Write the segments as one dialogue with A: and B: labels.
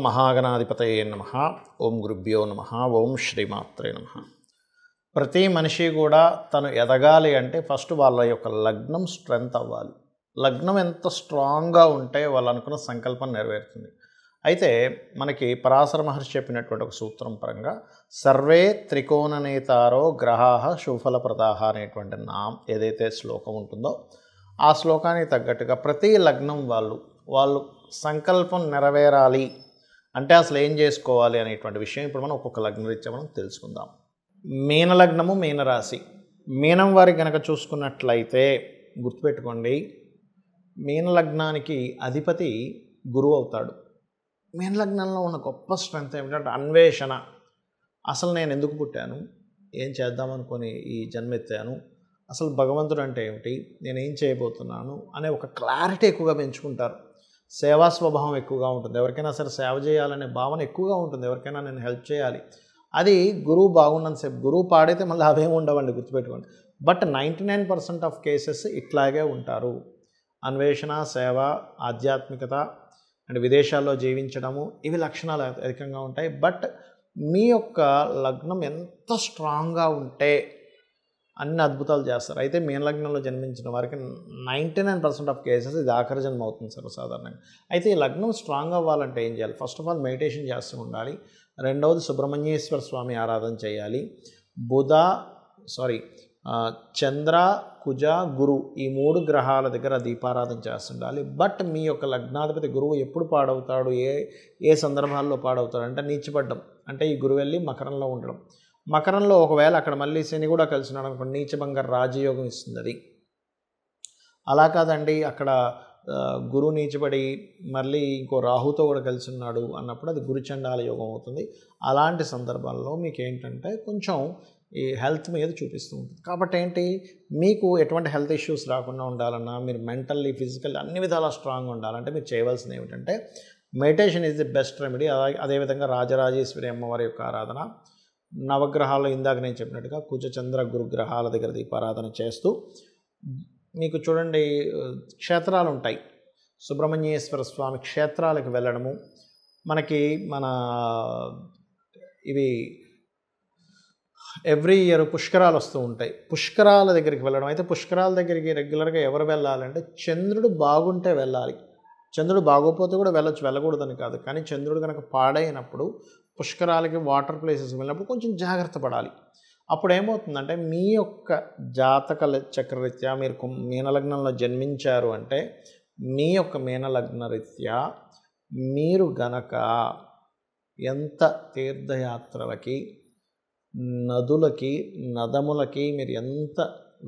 A: మహాగణాధిపతయే నమః. ఓం గురుభ్యో నమః. ఓం శ్రీమాత్రే నమః. ప్రతి మనిషి కూడా తను ఎదగాలి అంటే ఫస్ట్ వాళ్ళ యొక్క లగ్నం స్ట్రెంగ్త్ అవ్వాలి. లగ్నం ఎంత స్ట్రాంగ్గా ఉంటే వాళ్ళు అనుకున్న సంకల్పం నెరవేరుతుంది. అయితే మనకి పరాశర మహర్షి చెప్పినటువంటి ఒక సూత్రం పరంగా సర్వే త్రికోణనేతారో గ్రహాః శుభఫలప్రదాః అనేటువంటి ఏదైతే శ్లోకం ఉంటుందో ఆ శ్లోకానికి తగ్గట్టుగా ప్రతి లగ్నం వాళ్ళు సంకల్పం నెరవేరాలి అంటే అసలు ఏం చేసుకోవాలి అనేటువంటి విషయం ఇప్పుడు మనం ఒక్కొక్క లగ్న రీత్యా మనం తెలుసుకుందాం. మీనలగ్నము, మీనరాశి. మీనం వారికి కనుక చూసుకున్నట్లయితే గుర్తుపెట్టుకోండి, మీనలగ్నానికి అధిపతి గురువు అవుతాడు. మీనలగ్నంలో ఉన్న గొప్ప స్ట్రెంగ్త్ ఏమిటంటే అన్వేషణ. అసలు నేను ఎందుకు పుట్టాను, ఏం చేద్దామనుకొని ఈ జన్మెత్తాను, అసలు భగవంతుడు అంటే ఏమిటి, నేనేం చేయబోతున్నాను అనే ఒక క్లారిటీ ఎక్కువగా పెంచుకుంటారు. సేవా స్వభావం ఎక్కువగా ఉంటుంది. ఎవరికైనా సరే సేవ చేయాలనే భావన ఎక్కువగా ఉంటుంది. ఎవరికైనా నేను హెల్ప్ చేయాలి, అది గురువు బాగున్నంతసేపు. గురువు పాడైతే మళ్ళీ అవేమి ఉండవండి, గుర్తుపెట్టుకోండి. బట్ 99% ఆఫ్ కేసెస్ ఇట్లాగే ఉంటారు. అన్వేషణ, సేవ, ఆధ్యాత్మికత అండ్ విదేశాల్లో జీవించడము, ఇవి లక్షణాలు అధికంగా ఉంటాయి. బట్ మీ యొక్క లగ్నం ఎంత స్ట్రాంగ్గా ఉంటే అన్ని అద్భుతాలు చేస్తారు. అయితే మీనలగ్నంలో జన్మించిన వారికి 99% ఆఫ్ కేసెస్ ఇది ఆఖరి జన్మ అవుతుంది సర్వసాధారణంగా. అయితే ఈ లగ్నం స్ట్రాంగ్ అవ్వాలంటే ఏం చేయాలి? ఫస్ట్ ఆఫ్ ఆల్ మెడిటేషన్ చేస్తూ ఉండాలి. రెండవది సుబ్రహ్మణ్యేశ్వర స్వామి ఆరాధన చేయాలి. చంద్ర, కుజ, గురు ఈ 3 గ్రహాల దగ్గర దీపారాధన చేస్తుండాలి. బట్ మీ యొక్క లగ్నాధిపతి గురువు ఎప్పుడు పాడవుతాడు, ఏ సందర్భాల్లో పాడవుతాడు అంటే నీచపడ్డం. అంటే ఈ గురువు వెళ్ళి మకరంలో ఉండడం. మకరంలో ఒకవేళ అక్కడ మళ్ళీ శని కూడా కలిసినాడు అనుకోండి, నీచభంగ రాజయోగం ఇస్తుంది అది. అలా కాదండి, అక్కడ గురువు నీచబడి మళ్ళీ ఇంకో రాహుతో కూడా కలిసి ఉన్నాడు అన్నప్పుడు అది గురుచండాల యోగం అవుతుంది. అలాంటి సందర్భాల్లో మీకు ఏంటంటే కొంచెం ఈ హెల్త్ మీద చూపిస్తూ ఉంటుంది. కాబట్టి ఏంటి, మీకు ఎటువంటి హెల్త్ ఇష్యూస్ రాకుండా ఉండాలన్నా, మీరు మెంటల్లీ, ఫిజికల్లీ అన్ని విధాలా స్ట్రాంగ్గా ఉండాలంటే మీరు చేయవలసింది ఏమిటంటే meditation is the best remedy. అదేవిధంగా రాజరాజేశ్వరి అమ్మవారి యొక్క ఆరాధన, నవగ్రహాలు ఇందాక నేను చెప్పినట్టుగా కుజ, చంద్ర, గురుగ్రహాల దగ్గర దీపారాధన చేస్తూ, మీకు చూడండి క్షేత్రాలు ఉంటాయి. సుబ్రహ్మణ్యేశ్వర స్వామి క్షేత్రాలకు వెళ్ళడము, మనకి ఇవి ఎవ్రీ ఇయర్ పుష్కరాలు వస్తూ ఉంటాయి. పుష్కరాల దగ్గరికి వెళ్ళడం. అయితే పుష్కరాల దగ్గరికి రెగ్యులర్గా ఎవరు వెళ్ళాలంటే చంద్రుడు బాగుంటే వెళ్ళాలి. చంద్రుడు బాగోపోతే కూడా వెళ్ళకూడదని కాదు, కానీ చంద్రుడు కనుక పాడైనప్పుడు పుష్కరాలకి, వాటర్ ప్లేసెస్కి వెళ్ళినప్పుడు కొంచెం జాగ్రత్త పడాలి. అప్పుడు ఏమవుతుందంటే మీ యొక్క జాతక చక్రరీత్యా మీరు మీనలగ్నంలో జన్మించారు అంటే మీ యొక్క మీనలగ్న రీత్యా మీరు గనక ఎంత తీర్థయాత్రలకి, నదులకి, నదములకి మీరు ఎంత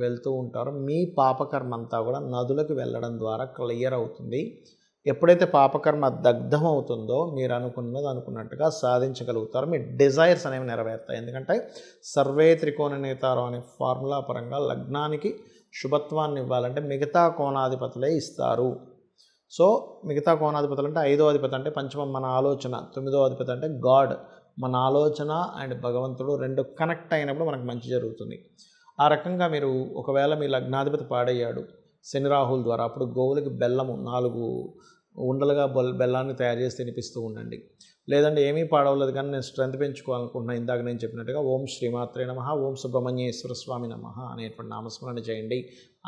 A: వెళ్తూ ఉంటారో మీ పాపకర్మ అంతా కూడా నదులకు వెళ్ళడం ద్వారా క్లియర్ అవుతుంది. ఎప్పుడైతే పాపకర్మ దగ్ధం అవుతుందో మీరు అనుకున్నట్టుగా సాధించగలుగుతారు. మీ డిజైర్స్ అనేవి నెరవేరుతాయి. ఎందుకంటే సర్వే త్రికోణనేతారో అనే ఫార్ములా పరంగా లగ్నానికి శుభత్వాన్ని ఇవ్వాలంటే మిగతా కోణాధిపతులే ఇస్తారు. సో మిగతా కోణాధిపతులు అంటే 5వ అధిపతి అంటే పంచమం మన ఆలోచన, 9వ అధిపతి అంటే గాడ్ మన ఆలోచన అండ్ భగవంతుడు 2 కనెక్ట్ అయినప్పుడు మనకు మంచి జరుగుతుంది. ఆ రకంగా మీరు ఒకవేళ మీ లగ్నాధిపతి పాడయ్యాడు శని రాహుల ద్వారా, అప్పుడు గోవులకి బెల్లము 4 ఉండలుగా బెల్లాన్ని తయారు చేసి తినిపిస్తూ ఉండండి. లేదంటే ఏమీ పాడవలేదు కానీ నేను స్ట్రెంత్ పెంచుకోవాలనుకుంటున్నాను, ఇందాక నేను చెప్పినట్టుగా ఓం శ్రీమాత్రే నమః, ఓం సుబ్రహ్మణ్యేశ్వర స్వామి నమః అనేటువంటి నామస్మరణ చేయండి.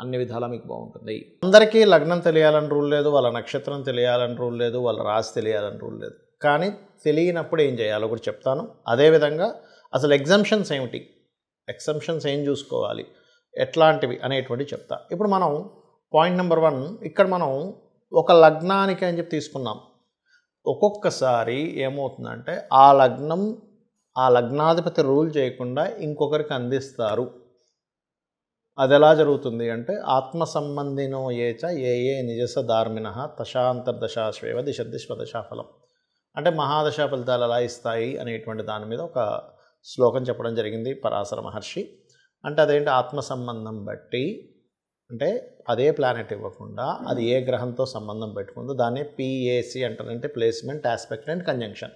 A: అన్ని విధాలా మీకు బాగుంటుంది. అందరికీ లగ్నం తెలియాలని రూల్ లేదు, వాళ్ళ నక్షత్రం తెలియాలని రూల్ లేదు, వాళ్ళ రాశి తెలియాలని రూల్ లేదు. కానీ తెలియనప్పుడు ఏం చేయాలో కూడా చెప్తాను. అదేవిధంగా అసలు ఎగ్జంప్షన్స్ ఏమిటి, ఎగ్జంప్షన్స్ ఏం చూసుకోవాలి, ఎట్లాంటివి అనేటువంటివి చెప్తా. ఇప్పుడు మనం పాయింట్ నెంబర్ 1, ఇక్కడ మనం ఒక లగ్నానికి అని చెప్పి తీసుకున్నాం. ఒక్కొక్కసారి ఏమవుతుందంటే ఆ లగ్నాధిపతి రూల్ చేయకుండా ఇంకొకరికి అందిస్తారు. అది ఎలా జరుగుతుంది అంటే ఆత్మ సంబంధినో ఏచ ఏ నిజస ధార్మిణ తశాంతర్దశాశ్వేవ దిశదిశ్వదశాఫలం అంటే మహాదశా ఫలితాలు ఎలా ఇస్తాయి అనేటువంటి దాని మీద ఒక శ్లోకం చెప్పడం జరిగింది పరాశర మహర్షి. అంటే అదేంటి, ఆత్మ సంబంధం బట్టి అంటే అదే ప్లానెట్ ఇవ్వకుండా అది ఏ గ్రహంతో సంబంధం పెట్టుకుందో దాన్ని PAC అంటారు. అంటే ప్లేస్మెంట్, ఆస్పెక్ట్ అండ్ కంజంక్షన్.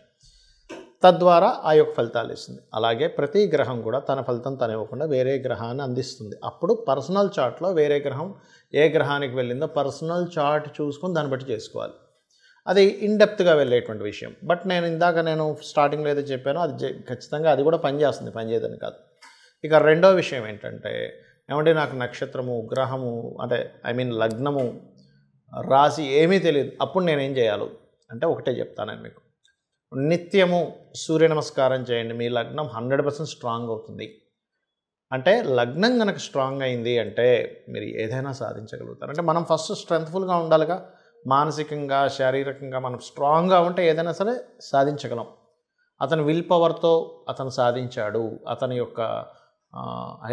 A: తద్వారా ఆ యొక్క ఫలితాలు ఇస్తుంది. అలాగే ప్రతి గ్రహం కూడా తన ఫలితం తను ఇవ్వకుండా వేరే గ్రహాన్ని అందిస్తుంది. అప్పుడు పర్సనల్ చార్ట్లో వేరే గ్రహం ఏ గ్రహానికి వెళ్ళిందో పర్సనల్ చార్ట్ చూసుకొని దాన్ని బట్టి చేసుకోవాలి. అది ఇన్‌డెప్త్‌గా వెళ్ళేటువంటి విషయం. బట్ నేను స్టార్టింగ్‌లో ఏదో చెప్పానో అది ఖచ్చితంగా అది కూడా పనిచేస్తుంది, పనిచేయదని కాదు. ఇక రెండో విషయం ఏంటంటే, ఏమంటే నాకు నక్షత్రము, గ్రహము అంటే లగ్నము, రాశి ఏమీ తెలీదు. అప్పుడు నేనేం చేయాలో అంటే ఒకటే చెప్తాను మీకు. నిత్యము సూర్య నమస్కారం చేయండి. మీ లగ్నం 100% స్ట్రాంగ్ అవుతుంది. అంటే లగ్నం గనక స్ట్రాంగ్ అయింది అంటే మీరు ఏదైనా సాధించగలుగుతారు. అంటే మనం ఫస్ట్ స్ట్రెంగ్త్‌ఫుల్‌గా ఉండాలిగా. మానసికంగా, శారీరకంగా మనం స్ట్రాంగ్‌గా ఉంటే ఏదైనా సరే సాధించగలం. అతను విల్ పవర్‌తో అతను సాధించాడు. అతని యొక్క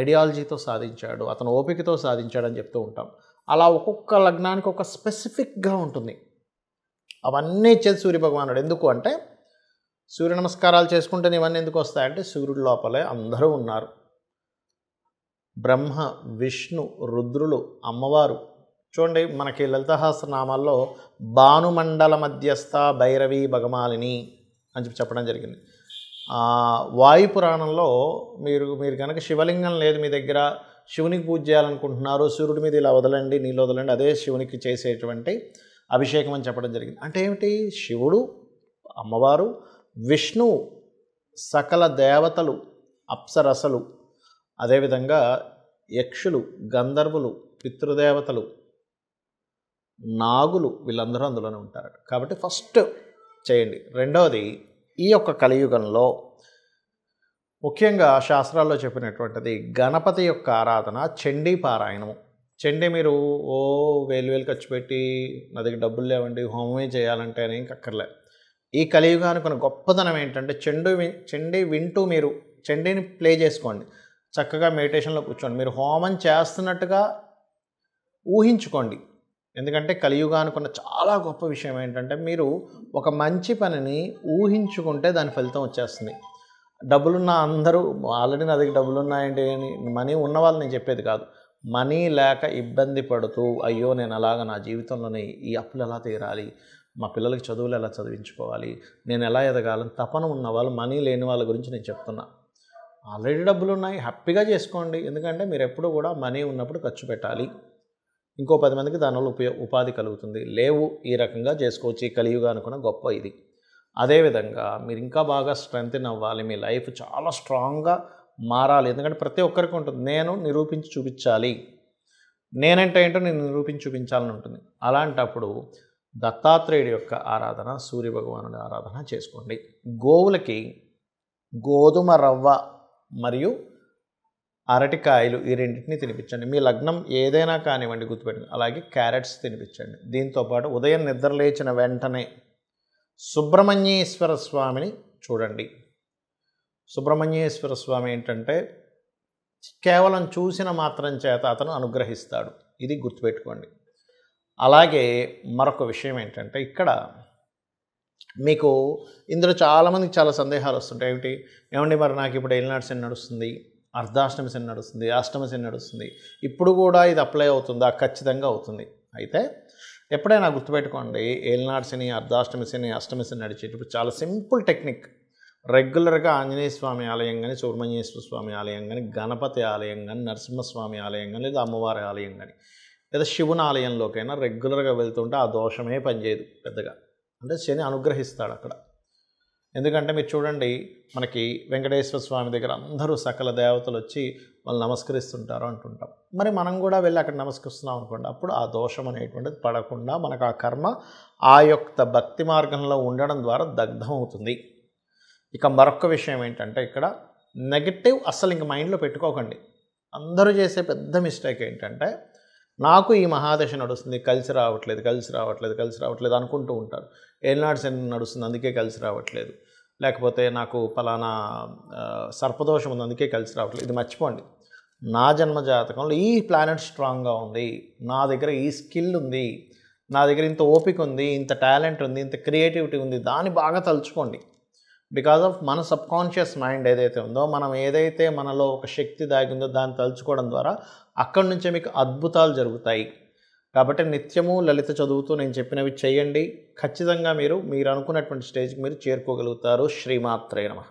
A: ఐడియాలజీతో సాధించాడు. అతను ఓపికతో సాధించాడని చెప్తూ ఉంటాం. అలా ఒక్కొక్క లగ్నానికి ఒక స్పెసిఫిక్‌గా ఉంటుంది. అవన్నీ ఇచ్చేది సూర్యభగవానుడు. ఎందుకు అంటే సూర్య నమస్కారాలు చేసుకుంటేనే ఇవన్నీ ఎందుకు వస్తాయంటే సూర్యుడి లోపలే అందరూ ఉన్నారు. బ్రహ్మ, విష్ణు, రుద్రులు, అమ్మవారు. చూడండి మనకి లలిత సహస్రనామాల్లో భానుమండల మధ్యస్థ భైరవి భగమాలిని అని చెప్పడం జరిగింది. వాయు పురాణంలో మీరు కనుక శివలింగం లేదు మీ దగ్గర, శివునికి పూజ చేయాలనుకుంటున్నారు, సూర్యుడి మీద ఇలా వదలండి, నీళ్ళు వదలండి, అదే శివునికి చేసేటువంటి అభిషేకం అని చెప్పడం జరిగింది. అంటే ఏమిటి? శివుడు, అమ్మవారు, విష్ణువు, సకల దేవతలు, అప్సరసలు, అదేవిధంగా యక్షులు, గంధర్వులు, పితృదేవతలు, నాగులు, వీళ్ళందరూ అందులోనే ఉంటారు. కాబట్టి ఫస్ట్ చేయండి. రెండవది, ఈ యొక్క కలియుగంలో ముఖ్యంగా శాస్త్రాల్లో చెప్పినటువంటిది గణపతి యొక్క ఆరాధన, చండీ పారాయణము. చండీ మీరు వేలు ఖర్చు పెట్టి నా దగ్గర డబ్బులు లేవండి హోమమే చేయాలంటే అని అక్కర్లే. ఈ కలియుగానికి ఉన్న గొప్పతనం ఏంటంటే చండీ వింటూ మీరు చండీని ప్లే చేసుకోండి. చక్కగా మెడిటేషన్లో కూర్చోండి. మీరు హోమం చేస్తున్నట్టుగా ఊహించుకోండి. ఎందుకంటే కలియుగానికి ఉన్న చాలా గొప్ప విషయం ఏంటంటే మీరు ఒక మంచి పనిని ఊహించుకుంటే దాని ఫలితం వచ్చేస్తుంది. డబ్బులున్న అందరూ ఆల్రెడీ నా దగ్గర డబ్బులు ఉన్నాయండి అని మనీ ఉన్న వాళ్ళు నేను చెప్పేది కాదు. మనీ లేక ఇబ్బంది పడుతూ అయ్యో నేను అలాగా నా జీవితంలోనే ఈ అప్పులు ఎలా తీరాలి, మా పిల్లలకి చదువులు ఎలా చదివించుకోవాలి, నేను ఎలా ఎదగాలని తపన ఉన్న వాళ్ళు, మనీ లేని వాళ్ళ గురించి నేను చెప్తున్నా. ఆల్రెడీ డబ్బులు ఉన్నాయి, హ్యాపీగా చేసుకోండి. ఎందుకంటే మీరు ఎప్పుడు కూడా మనీ ఉన్నప్పుడు ఖర్చు పెట్టాలి. ఇంకో 10 మందికి దానివల్ల ఉపాధి కలుగుతుంది. లేవు ఈ రకంగా చేసుకోవచ్చు. ఈ కలియుగా అనుకున్న గొప్ప ఇది. అదేవిధంగా మీరు ఇంకా బాగా స్ట్రెంగ్తెన్ అవ్వాలి, మీ లైఫ్ చాలా స్ట్రాంగ్గా మారాలి. ఎందుకంటే ప్రతి ఒక్కరికి ఉంటుంది నేను నిరూపించి చూపించాలి, నేనంటే ఏంటో నేను నిరూపించి చూపించాలని ఉంటుంది. అలాంటప్పుడు దత్తాత్రేయుడి యొక్క ఆరాధన, సూర్యభగవానుడి ఆరాధన చేసుకోండి. గోవులకి గోధుమ రవ్వ మరియు అరటికాయలు ఈ రెండింటిని తినిపించండి. మీ లగ్నం ఏదైనా కానివ్వండి గుర్తుపెట్టుకుని. అలాగే క్యారెట్స్ తినిపించండి. దీంతోపాటు ఉదయం నిద్రలేచిన వెంటనే సుబ్రహ్మణ్యేశ్వర స్వామిని చూడండి. సుబ్రహ్మణ్యేశ్వర స్వామి ఏంటంటే కేవలం చూసిన మాత్రం చేత అతను అనుగ్రహిస్తాడు. ఇది గుర్తుపెట్టుకోండి. అలాగే మరొక విషయం ఏంటంటే ఇక్కడ మీకు ఇందులో చాలామందికి చాలా సందేహాలు వస్తుంటాయి. ఏమండి మరి నాకు ఇప్పుడు ఏలినాటి శని నడుస్తుంది, అర్ధాష్టమి శని నడుస్తుంది, అష్టమి శని నడుస్తుంది, ఇప్పుడు కూడా ఇది అప్లై అవుతుందా? ఖచ్చితంగా అవుతుంది. అయితే ఎప్పుడైనా గుర్తుపెట్టుకోండి, ఏలినాటి శని, అర్ధాష్టమి శని, అష్టమి శని నడిచేటప్పుడు చాలా సింపుల్ టెక్నిక్. రెగ్యులర్గా ఆంజనేయ స్వామి ఆలయం కానీ, సుబ్రహ్మణ్యేశ్వర స్వామి ఆలయం కానీ, గణపతి ఆలయం కానీ, నరసింహస్వామి ఆలయం కానీ, లేదా అమ్మవారి ఆలయం కానీ, లేదా శివుని ఆలయంలోకైనా రెగ్యులర్గా వెళ్తుంటే ఆ దోషమే పనిచేయదు పెద్దగా. అంటే శని అనుగ్రహిస్తాడు అక్కడ. ఎందుకంటే మీరు చూడండి, మనకి వెంకటేశ్వర స్వామి దగ్గర అందరూ సకల దేవతలు వచ్చి వాళ్ళు నమస్కరిస్తుంటారు అంటుంటాం. మరి మనం కూడా వెళ్ళి అక్కడ నమస్కరిస్తున్నాం అనుకోండి, అప్పుడు ఆ దోషం అనేటువంటిది పడకుండా మనకు ఆ కర్మ ఆ యొక్క భక్తి మార్గంలో ఉండడం ద్వారా దగ్ధం అవుతుంది. ఇక మరొక విషయం ఏంటంటే ఇక్కడ నెగటివ్ అస్సలు ఇంక మైండ్లో పెట్టుకోకండి. అందరూ చేసే పెద్ద మిస్టేక్ ఏంటంటే నాకు ఈ మహాదశ నడుస్తుంది, కలిసి రావట్లేదు అనుకుంటూ ఉంటారు. ఏలినాటి శని నడుస్తుంది అందుకే కలిసి రావట్లేదు, లేకపోతే నాకు పలానా సర్పదోషం ఉంది అందుకే కలిసి రావట్లేదు. ఇది మర్చిపోండి. నా జన్మ జాతకంలో ఈ ప్లానెట్ స్ట్రాంగ్గా ఉంది, నా దగ్గర ఈ స్కిల్ ఉంది, నా దగ్గర ఇంత ఓపిక ఉంది, ఇంత టాలెంట్ ఉంది, ఇంత క్రియేటివిటీ ఉంది, దాన్ని బాగా తలుచుకోండి. బికాజ్ ఆఫ్ మన సబ్కాన్షియస్ మైండ్ ఏదైతే ఉందో, మనం ఏదైతే మనలో ఒక శక్తి దాగిందో దాన్ని తలుచుకోవడం ద్వారా అక్కడి నుంచే మీకు అద్భుతాలు జరుగుతాయి. కాబట్టి నిత్యము లలిత చదువుతూ నేను చెప్పినవి చేయండి. ఖచ్చితంగా మీరు అనుకున్నటువంటి స్టేజ్కి మీరు చేరుకోగలుగుతారు. శ్రీమాత్రే నమః.